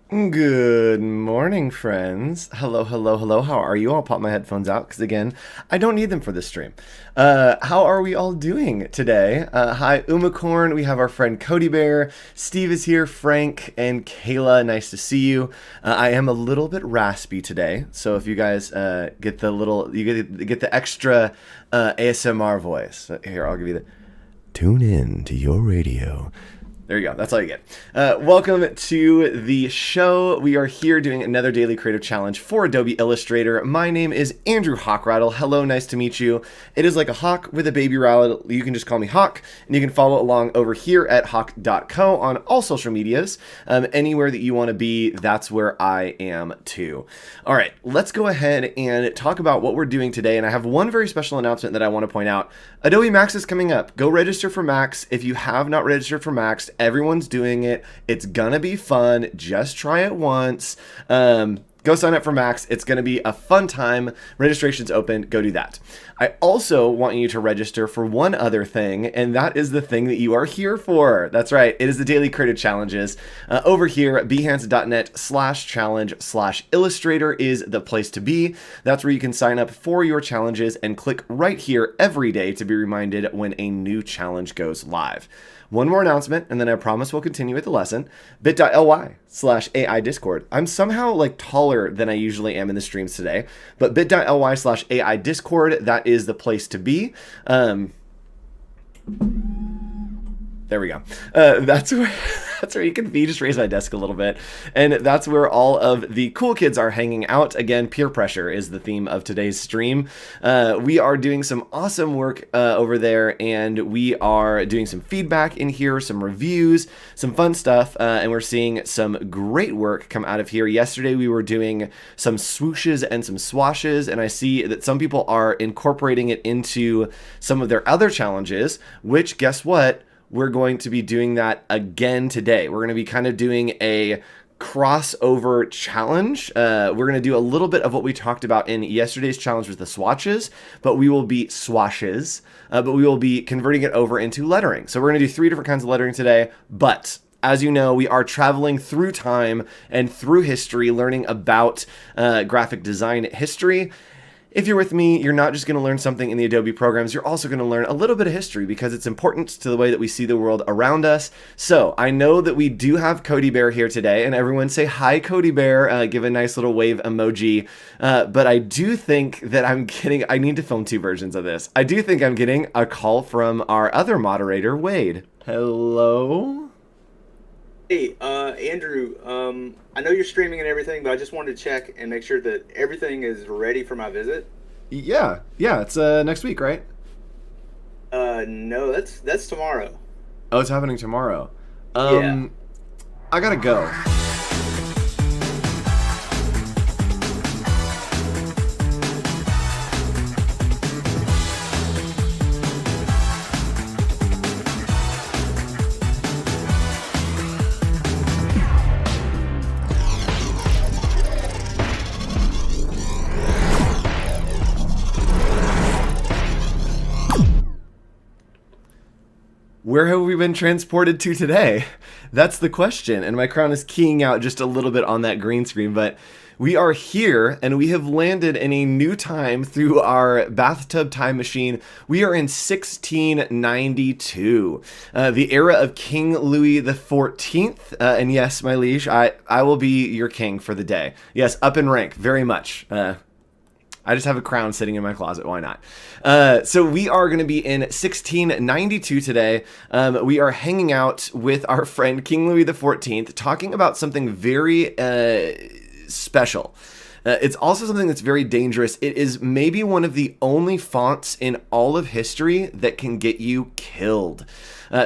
Good morning, friends. Hello, hello, hello. How are you? I'll pop my headphones out because, again, I don't need them for this stream. How are we all doing today? Hi, Umacorn. We have our friend Cody Bear. Steve is here. Frank and Kayla. Nice to see you. I am a little bit raspy today, so if you guys get the little, get the extra ASMR voice. Here, I'll give you the. Tune in to your radio. There you go. That's all you get. Welcome to the show. We are here doing another daily creative challenge for Adobe Illustrator. My name is Andrew Hochradel. Hello, nice to meet you. It is like a hawk with a baby rattle. You can just call me Hawk, and you can follow along over here at hawk.co on all social medias. Anywhere that you want to be, that's where I am too. All right, let's go ahead and talk about what we're doing today. And I have one very special announcement that I want to point out. Adobe Max is coming up. Go register for Max. If you have not registered for Max, everyone's doing it. It's gonna be fun. Just try it once. Go sign up for Max. It's going to be a fun time. Registration's open. Go do that. I also want you to register for one other thing, and that is the thing that you are here for. That's right. It is the Daily Creative Challenges. Over here at behance.net/challenge/illustrator is the place to be. That's where you can sign up for your challenges and click right here every day to be reminded when a new challenge goes live. One more announcement, and then I promise we'll continue with the lesson. bit.ly/AI Discord. I'm somehow like taller than I usually am in the streams today, but bit.ly/AI Discord, that is the place to be. There we go. That's where you can be. Just raise my desk a little bit. And that's where all of the cool kids are hanging out. Again, peer pressure is the theme of today's stream. We are doing some awesome work over there, and we are doing some feedback in here, some reviews, some fun stuff, and we're seeing some great work come out of here. Yesterday, we were doing some swooshes and some swashes, and I see that some people are incorporating it into some of their other challenges, which, guess what? We're going to be doing that again today. We're going to be kind of doing a crossover challenge. We're going to do a little bit of what we talked about in yesterday's challenge with the swatches, but we will be swashes, but we will be converting it over into lettering. So we're going to do 3 different kinds of lettering today, but as you know, we are traveling through time and through history, learning about graphic design history. If you're with me, you're not just going to learn something in the Adobe programs, you're also going to learn a little bit of history because it's important to the way that we see the world around us. So I know that we do have Cody Bear here today, and everyone say hi, Cody Bear, give a nice little wave emoji. But I do think that I need to film 2 versions of this. I do think I'm getting a call from our other moderator, Wade. Hello? Hey, Andrew, I know you're streaming and everything, but I just wanted to check and make sure that everything is ready for my visit. Yeah, it's next week, right? No, that's tomorrow. Oh, it's happening tomorrow. Yeah. I gotta go. Where have we been transported to today? That's the question, and my crown is keying out just a little bit on that green screen, but we are here, and we have landed in a new time through our bathtub time machine. We are in 1692, the era of King Louis XIV, and yes, my liege, I will be your king for the day. Yes, up in rank, very much. I just have a crown sitting in my closet. Why not? So we are going to be in 1692 today. We are hanging out with our friend King Louis XIV, talking about something very special. It's also something that's very dangerous. It is maybe one of the only fonts in all of history that can get you killed.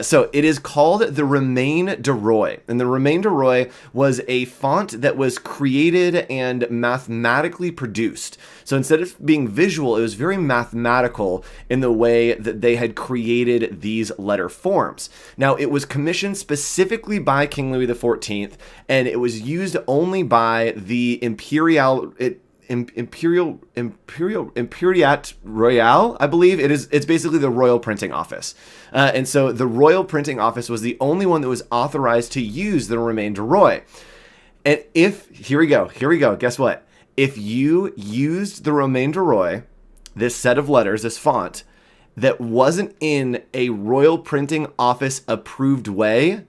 So it is called the Romain de Roy, and the Romain de Roy was a font that was created and mathematically produced. So instead of being visual, it was very mathematical in the way that they had created these letter forms. Now, it was commissioned specifically by King Louis XIV, and it was used only by the Imperiat Royale, I believe it's basically the Royal Printing Office. And so the Royal Printing Office was the only one that was authorized to use the Romain de Roy. And if, here we go, guess what? If you used the Romain Duroy, this set of letters, this font, that wasn't in a Royal Printing Office approved way,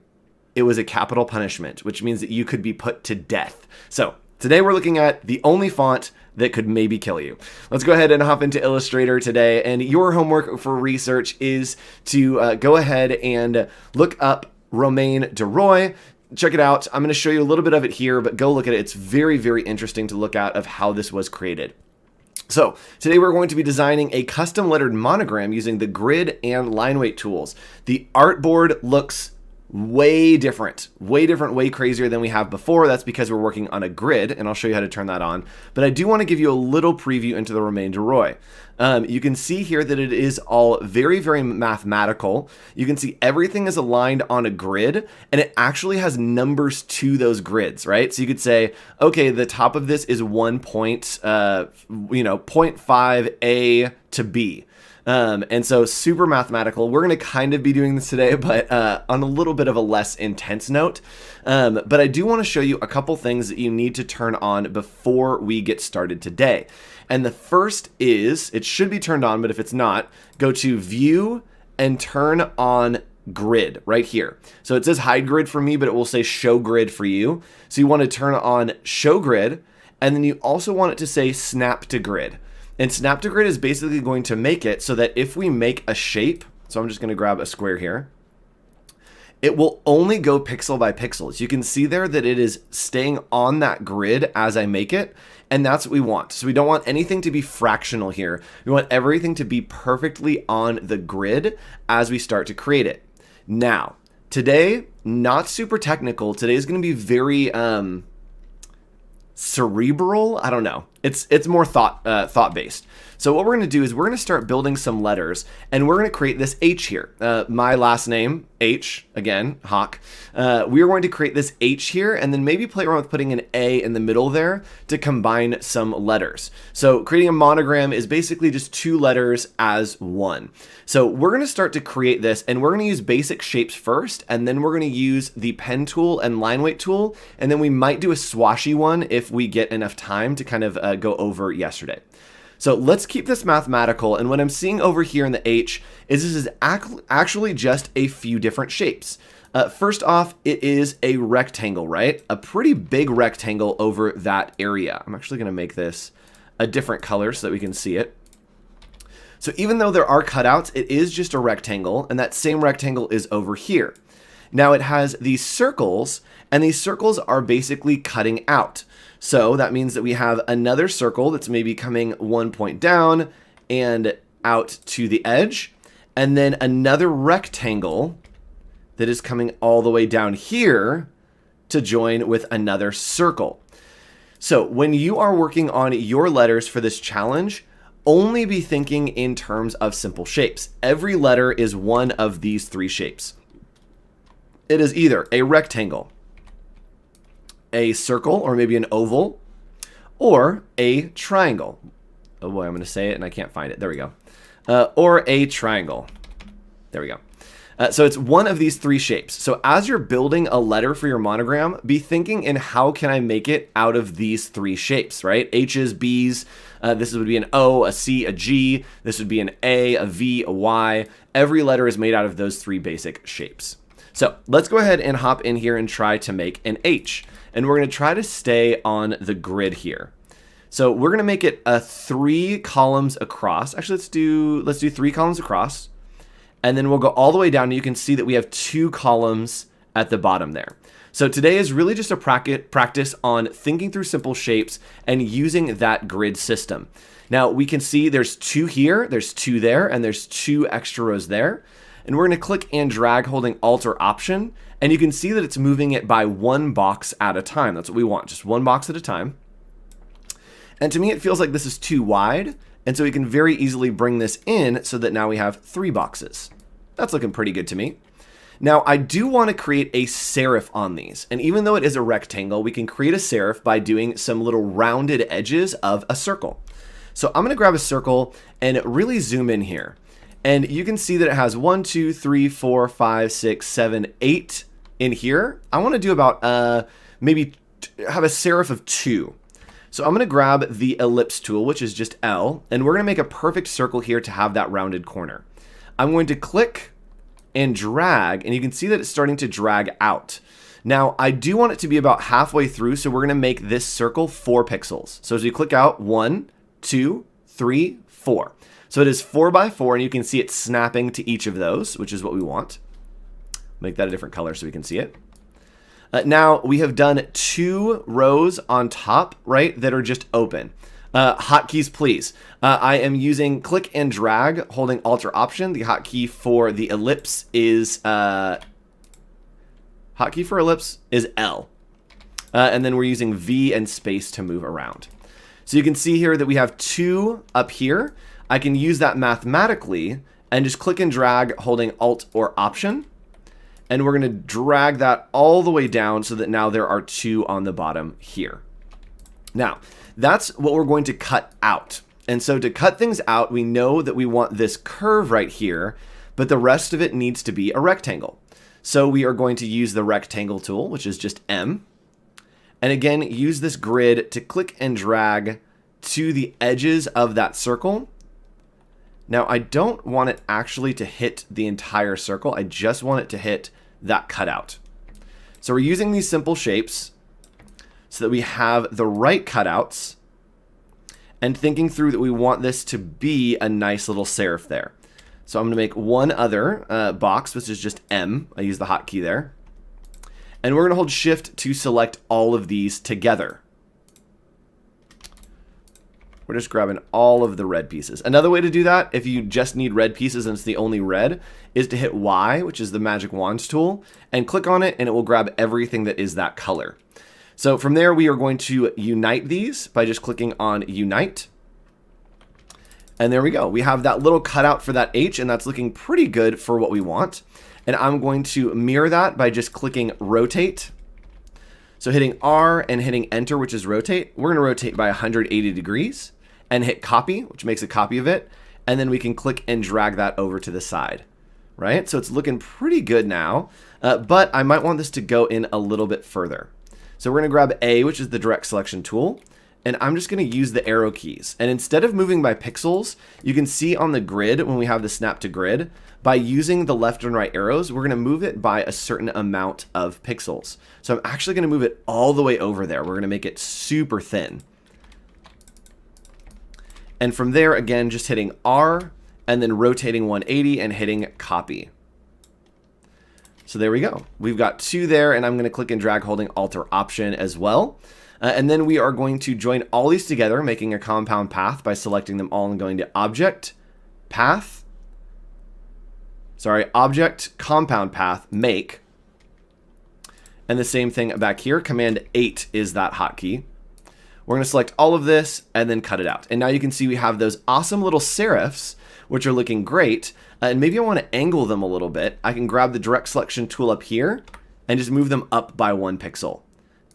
it was a capital punishment, which means that you could be put to death. So today we're looking at the only font that could maybe kill you. Let's go ahead and hop into Illustrator today. And your homework for research is to go ahead and look up Romain Duroy. Check it out. I'm going to show you a little bit of it here, but go look at it. It's very, very interesting to look at of how this was created. So today we're going to be designing a custom lettered monogram using the grid and line weight tools. The artboard looks way different, way crazier than we have before. That's because we're working on a grid, and I'll show you how to turn that on. But I do want to give you a little preview into the Romain Duroy. You can see here that it is all very, very mathematical. You can see everything is aligned on a grid, and it actually has numbers to those grids, right? So you could say, okay, the top of this is 0.5 A to B. And so super mathematical. We're going to kind of be doing this today, but on a little bit of a less intense note. But I do want to show you a couple things that you need to turn on before we get started today. And the first is, it should be turned on, but if it's not, go to View and turn on Grid right here. So it says Hide Grid for me, but it will say Show Grid for you. So you want to turn on Show Grid, and then you also want it to say Snap to Grid. And Snap to Grid is basically going to make it so that if we make a shape, so I'm just going to grab a square here, it will only go pixel by pixel. So you can see there that it is staying on that grid as I make it, and that's what we want. So we don't want anything to be fractional here. We want everything to be perfectly on the grid as we start to create it. Now, today, not super technical. Today is going to be very cerebral. I don't know. It's more thought based. So what we're going to do is we're going to start building some letters, and we're going to create this H here. My last name, H, again, Hoch. We are going to create this H here, and then maybe play around with putting an A in the middle there to combine some letters. So creating a monogram is basically just two letters as one. So we're going to start to create this, and we're going to use basic shapes first, and then we're going to use the pen tool and line weight tool, and then we might do a swashy one if we get enough time to kind of go over yesterday. So let's keep this mathematical, and what I'm seeing over here in the H is this is actually just a few different shapes. First off, it is a rectangle, right? A pretty big rectangle over that area. I'm actually going to make this a different color so that we can see it. So even though there are cutouts, it is just a rectangle, and that same rectangle is over here. Now it has these circles, and these circles are basically cutting out. So that means that we have another circle that's maybe coming one point down and out to the edge, and then another rectangle that is coming all the way down here to join with another circle. So when you are working on your letters for this challenge, only be thinking in terms of simple shapes. Every letter is one of these three shapes. It is either a rectangle, a circle, or maybe an oval, or a triangle. Oh boy, I'm going to say it and I can't find it. There we go. Or a triangle. There we go. So it's one of these three shapes. So as you're building a letter for your monogram, be thinking in how can I make it out of these three shapes, right? H's, B's, this would be an O, a C, a G. This would be an A, a V, a Y. Every letter is made out of those three basic shapes. So let's go ahead and hop in here and try to make an H. And we're going to try to stay on the grid here. So we're going to make it a 3 columns across. Actually, let's do 3 columns across. And then we'll go all the way down, and you can see that we have 2 columns at the bottom there. So today is really just a practice on thinking through simple shapes and using that grid system. Now we can see there's 2 here, there's 2 there, and there's 2 extra rows there. And we're going to click and drag holding Alt or Option, and you can see that it's moving it by 1 box at a time. That's what we want, just 1 box at a time. And to me, it feels like this is too wide, and so we can very easily bring this in so that now we have 3 boxes. That's looking pretty good to me. Now, I do want to create a serif on these, and even though it is a rectangle, we can create a serif by doing some little rounded edges of a circle. So I'm going to grab a circle and really zoom in here. And you can see that it has 1, 2, 3, 4, 5, 6, 7, 8 in here. I want to do about maybe have a serif of 2. So I'm going to grab the ellipse tool, which is just L, and we're going to make a perfect circle here to have that rounded corner. I'm going to click and drag, and you can see that it's starting to drag out. Now, I do want it to be about halfway through, so we're going to make this circle 4 pixels. So as we click out, 1, 2, 3, 4. So it is 4 by 4, and you can see it snapping to each of those, which is what we want. Make that a different color so we can see it. Now, we have done 2 rows on top, right, that are just open. Hotkeys, please. I am using click and drag, holding Alt or Option. The hotkey for the ellipse is L. And then we're using V and space to move around. So you can see here that we have 2 up here. I can use that mathematically and just click and drag, holding Alt or Option. And we're going to drag that all the way down so that now there are 2 on the bottom here. Now, that's what we're going to cut out. And so to cut things out, we know that we want this curve right here, but the rest of it needs to be a rectangle. So we are going to use the rectangle tool, which is just M. And again, use this grid to click and drag to the edges of that circle. Now, I don't want it actually to hit the entire circle. I just want it to hit that cutout. So we're using these simple shapes so that we have the right cutouts, and thinking through that we want this to be a nice little serif there. So I'm going to make one other box, which is just M. I use the hotkey there. And we're going to hold Shift to select all of these together. We're just grabbing all of the red pieces. Another way to do that, if you just need red pieces and it's the only red, is to hit Y, which is the magic wands tool, and click on it, and it will grab everything that is that color. So from there, we are going to unite these by just clicking on Unite. And there we go. We have that little cutout for that H, and that's looking pretty good for what we want. And I'm going to mirror that by just clicking Rotate. So hitting R and hitting Enter, which is rotate. We're going to rotate by 180 degrees and hit Copy, which makes a copy of it. And then we can click and drag that over to the side, right? So it's looking pretty good now, but I might want this to go in a little bit further. So we're going to grab A, which is the direct selection tool, and I'm just going to use the arrow keys. And instead of moving by pixels, you can see on the grid when we have the snap to grid, by using the left and right arrows, we're going to move it by a certain amount of pixels. So I'm actually going to move it all the way over there. We're going to make it super thin. And from there, again, just hitting R and then rotating 180 and hitting Copy. So there we go. We've got 2 there, and I'm going to click and drag holding Alt or Option as well. And then we are going to join all these together, making a compound path by selecting them all and going to Object, Object, Compound Path, Make. And the same thing back here, Command 8 is that hotkey. We're going to select all of this and then cut it out. And now you can see we have those awesome little serifs, which are looking great. And maybe I want to angle them a little bit. I can grab the direct selection tool up here and just move them up by 1 pixel.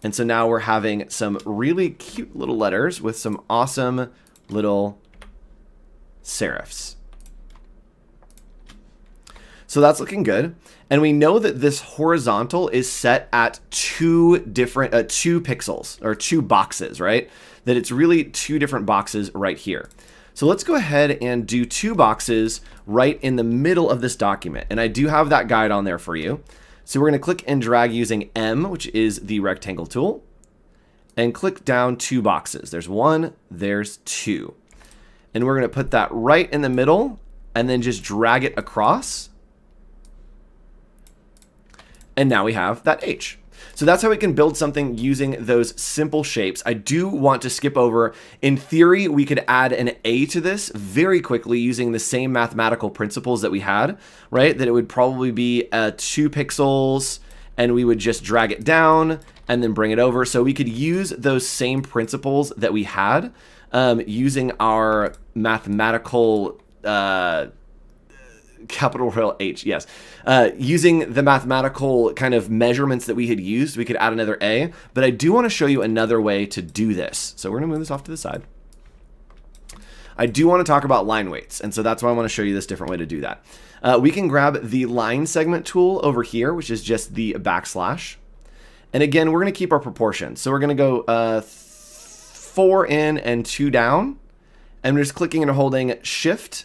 And so now we're having some really cute little letters with some awesome little serifs. So that's looking good. And we know that this horizontal is set at 2 pixels or 2 boxes, right? That it's really 2 different boxes right here. So let's go ahead and do 2 boxes right in the middle of this document. And I do have that guide on there for you. So we're going to click and drag using M, which is the rectangle tool, and click down 2 boxes. There's 1, there's 2. And we're going to put that right in the middle and then just drag it across. And now we have that H. So that's how we can build something using those simple shapes. I do want to skip over. In theory, we could add an A to this very quickly using the same mathematical principles that we had, right? That it would probably be 2 pixels, and we would just drag it down and then bring it over. So we could use those same principles that we had using our mathematical capital royal H, yes. Using the mathematical kind of measurements that we had used, we could add another A, but I do want to show you another way to do this. So we're going to move this off to the side. I do want to talk about line weights, and so that's why I want to show you this different way to do that. We can grab the line segment tool over here, which is just the backslash, And again, we're going to keep our proportions. So we're going to go 4 in and 2 down. And we're just clicking and holding Shift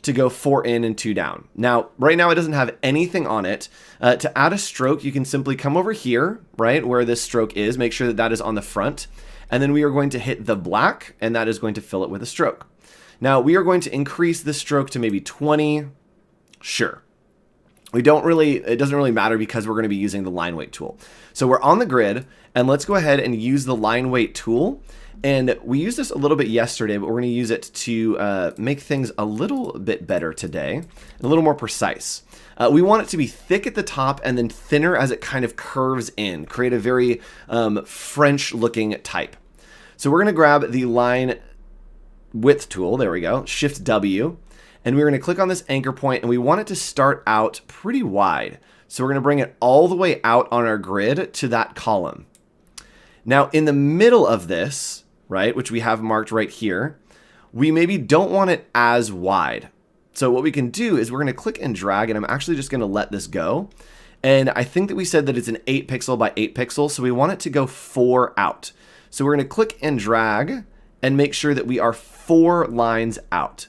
to go 4 in and 2 down. Now, right now it doesn't have anything on it. To add a stroke, you can simply come over here, right, where this stroke is. Make sure that that is on the front. And then we are going to hit the black, and that is going to fill it with a stroke. Now, we are going to increase the stroke to maybe 20. Sure. It doesn't really matter because we're going to be using the line weight tool. So we're on the grid, and let's go ahead and use the line weight tool. And we used this a little bit yesterday, but we're going to use it to make things a little bit better today, and a little more precise. We want it to be thick at the top and then thinner as it kind of curves in, create a very French-looking type. So we're going to grab the line width tool, there we go, Shift W, and we're going to click on this anchor point, and we want it to start out pretty wide. So we're going to bring it all the way out on our grid to that column. Now, in the middle of this, right, which we have marked right here, we maybe don't want it as wide. So what we can do is we're going to click and drag, and I'm actually just going to let this go. And I think that we said that it's an 8 pixel by 8 pixels, so we want it to go 4 out. So we're going to click and drag and make sure that we are 4 lines out.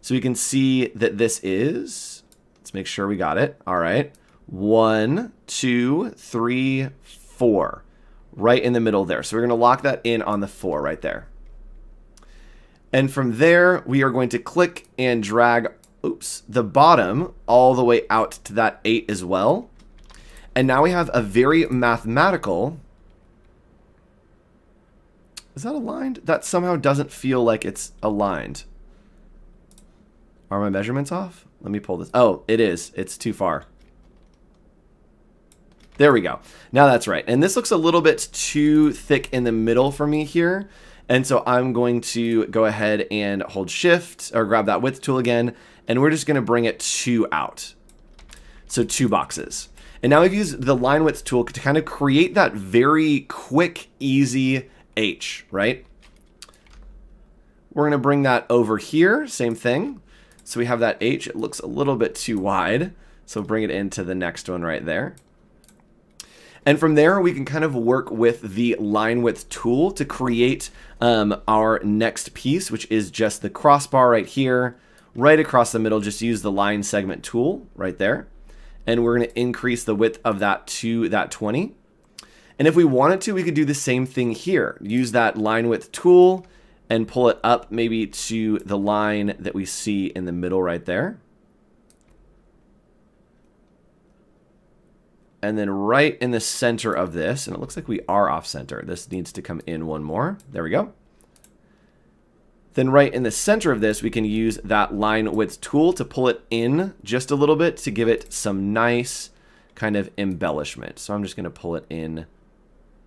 So we can see that this is, let's make sure we got it. All right. 1, 2, 3, 4. Right in the middle there. So we're going to lock that in on the 4 right there. And from there, we are going to click and drag, the bottom all the way out to that 8 as well. And now we have a very mathematical, is that aligned? That somehow doesn't feel like it's aligned. Are my measurements off? Let me pull this. Oh, it is. It's too far. There we go. Now that's right. And this looks a little bit too thick in the middle for me here. And so I'm going to go ahead and hold Shift or grab that width tool again. And we're just going to bring it 2 out. So 2 boxes. And now we've used the line width tool to kind of create that very quick, easy H, right? We're going to bring that over here. Same thing. So we have that H. It looks a little bit too wide. So bring it into the next one right there. And from there, we can kind of work with the line width tool to create our next piece, which is just the crossbar right here, right across the middle. Just use the line segment tool right there. And we're going to increase the width of that to that 20. And if we wanted to, we could do the same thing here. Use that line width tool and pull it up maybe to the line that we see in the middle right there. And then right in the center of this, and it looks like we are off center. This needs to come in one more. There we go. Then right in the center of this, we can use that line width tool to pull it in just a little bit to give it some nice kind of embellishment. So I'm just going to pull it in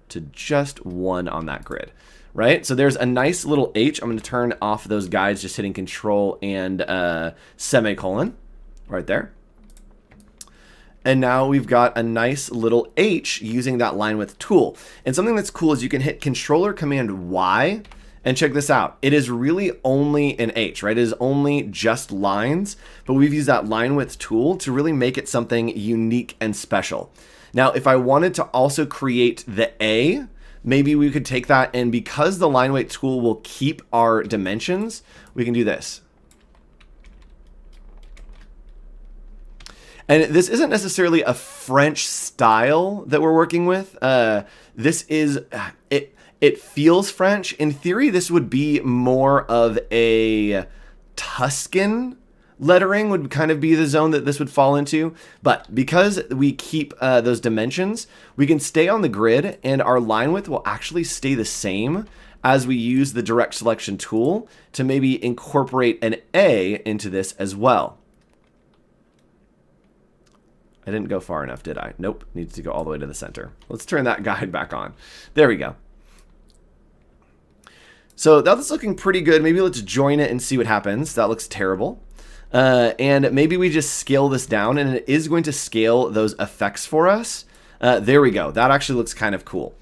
to just 1 on that grid, right? So there's a nice little H. I'm going to turn off those guides, just hitting Control and semicolon right there. And now we've got a nice little H using that line width tool. And something that's cool is you can hit Controller Command Y, and check this out. It is really only an H, right? It is only just lines, but we've used that line width tool to really make it something unique and special. Now, if I wanted to also create the A, maybe we could take that, and because the line weight tool will keep our dimensions, we can do this. And this isn't necessarily a French style that we're working with. This is, it feels French. In theory, this would be more of a Tuscan lettering would kind of be the zone that this would fall into. But because we keep those dimensions, we can stay on the grid, and our line width will actually stay the same as we use the direct selection tool to maybe incorporate an A into this as well. I didn't go far enough, did I? Nope, needs to go all the way to the center. Let's turn that guide back on. There we go. So that's looking pretty good. Maybe let's join it and see what happens. That looks terrible. And maybe we just scale this down, and it is going to scale those effects for us. There we go. That actually looks kind of cool.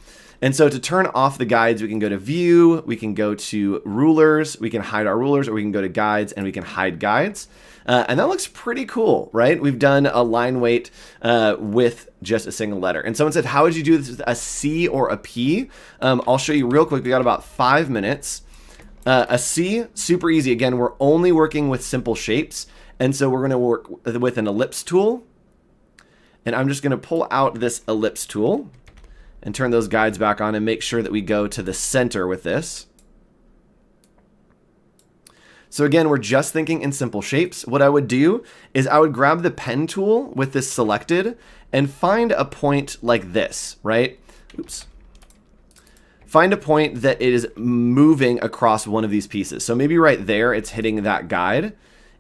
And so to turn off the guides, we can go to View, we can go to Rulers, we can hide our rulers, or we can go to Guides and we can hide guides. And that looks pretty cool, right? We've done a line weight with just a single letter. And someone said, how would you do this with a C or a P? I'll show you real quick. We got about 5 minutes. A C, super easy. Again, we're only working with simple shapes. And so we're going to work with an ellipse tool. And I'm just going to pull out this ellipse tool and turn those guides back on and make sure that we go to the center with this. So again, we're just thinking in simple shapes. What I would do is I would grab the pen tool with this selected and find a point like this, right? Oops. Find a point that it is moving across one of these pieces. So maybe right there, it's hitting that guide.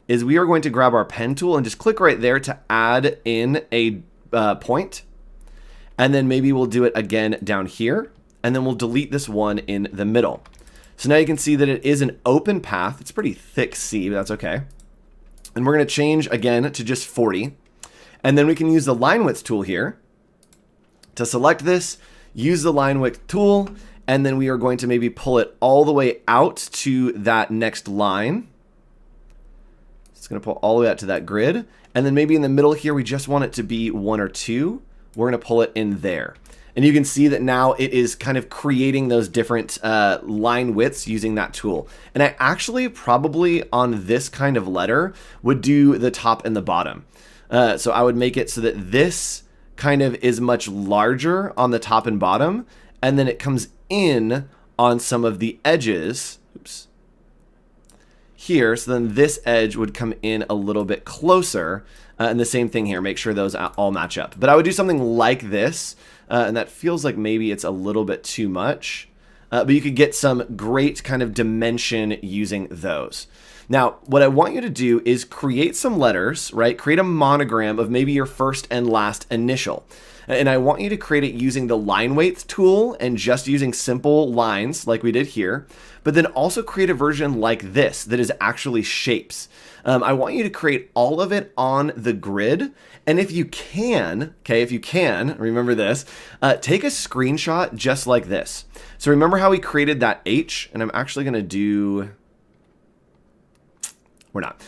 Is we are going to grab our pen tool and just click right there to add in a point. And then maybe we'll do it again down here. And then we'll delete this one in the middle. So now you can see that it is an open path. It's pretty thick C, but that's okay. And we're going to change again to just 40. And then we can use the line width tool here to select this, use the line width tool, and then we are going to maybe pull it all the way out to that next line. It's going to pull all the way out to that grid. And then maybe in the middle here, we just want it to be 1 or 2. We're going to pull it in there. And you can see that now it is kind of creating those different line widths using that tool. And I actually probably on this kind of letter would do the top and the bottom. So I would make it so that this kind of is much larger on the top and bottom. And then it comes in on some of the edges. Oops. Here, so then this edge would come in a little bit closer. And the same thing here, make sure those all match up. But I would do something like this. And that feels like maybe it's a little bit too much. But you could get some great kind of dimension using those. Now, what I want you to do is create some letters, right? Create a monogram of maybe your first and last initial. And I want you to create it using the line weights tool and just using simple lines like we did here. But then also create a version like this that is actually shapes. I want you to create all of it on the grid. And if you can, remember this, take a screenshot just like this. So remember how we created that H? And I'm actually going to do... We're not.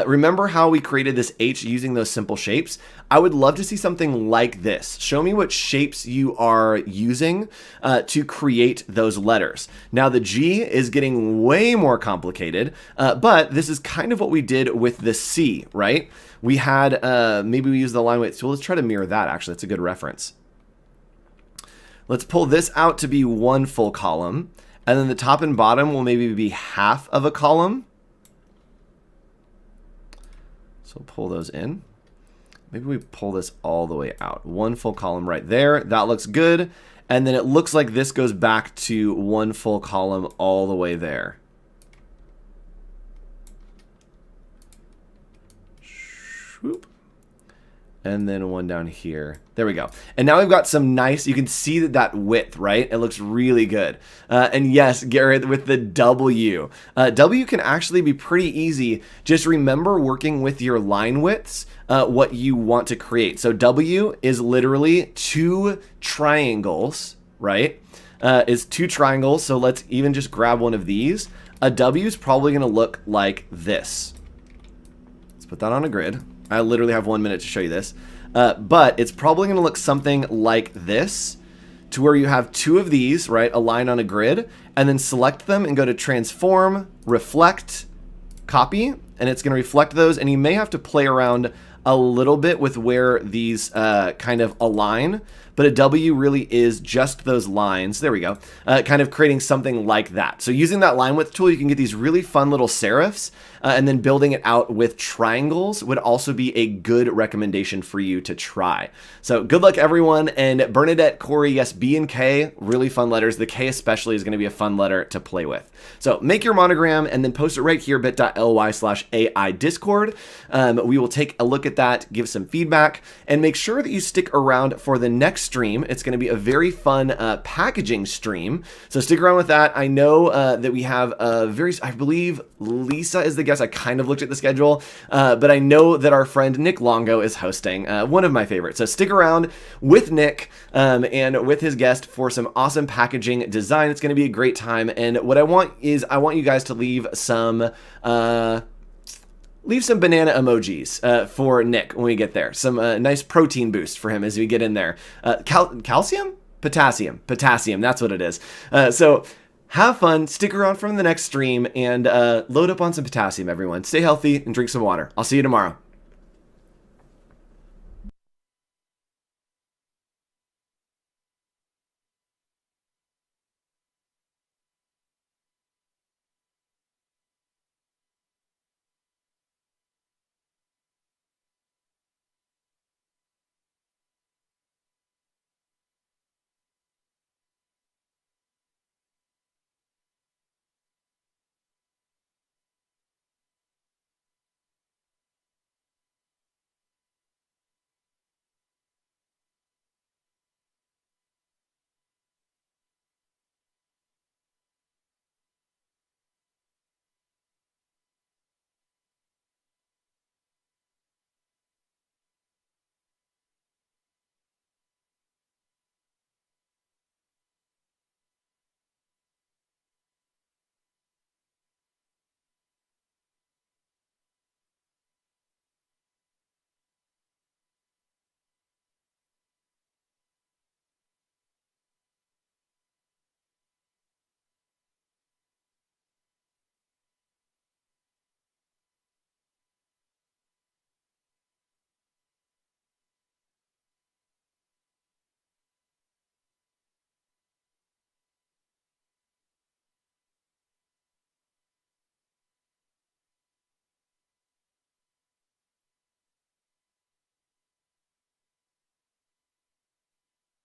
Remember how we created this H using those simple shapes? I would love to see something like this. Show me what shapes you are using to create those letters. Now the G is getting way more complicated, but this is kind of what we did with the C, right? We had, maybe we use the line weight tool. Let's try to mirror that actually. That's a good reference. Let's pull this out to be 1 full column. And then the top and bottom will maybe be half of a column. So pull those in. Maybe we pull this all the way out. 1 full column right there. That looks good. And then it looks like this goes back to 1 full column all the way there. Swoop. And then one down here. There we go. And now we've got some nice, you can see that width, right? It looks really good. And yes, Garrett, with the W. W can actually be pretty easy. Just remember working with your line widths, what you want to create. So W is literally 2 triangles, right? Is 2 triangles. So let's even just grab one of these. A W is probably going to look like this. Let's put that on a grid. I literally have 1 minute to show you this. But it's probably going to look something like this, to where you have 2 of these, right, aligned on a grid, and then select them and go to Transform, Reflect, Copy, and it's going to reflect those. And you may have to play around a little bit with where these kind of align, but a W really is just those lines. There we go. Kind of creating something like that. So using that line width tool, you can get these really fun little serifs, and then building it out with triangles would also be a good recommendation for you to try. So good luck, everyone. And Bernadette, Corey, yes, B and K, really fun letters. The K especially is going to be a fun letter to play with. So make your monogram and then post it right here, bit.ly/AI Discord. We will take a look at that, give some feedback, and make sure that you stick around for the next stream. It's going to be a very fun packaging stream, so stick around with that. I know that we have I believe Lisa is the guest. I kind of looked at the schedule, but I know that our friend Nick Longo is hosting, one of my favorites. So stick around with Nick and with his guest for some awesome packaging design. It's going to be a great time, and what I want you guys to leave some banana emojis for Nick when we get there. Some nice protein boost for him as we get in there. Calcium? Potassium. That's what it is. So have fun. Stick around from the next stream and load up on some potassium, everyone. Stay healthy and drink some water. I'll see you tomorrow.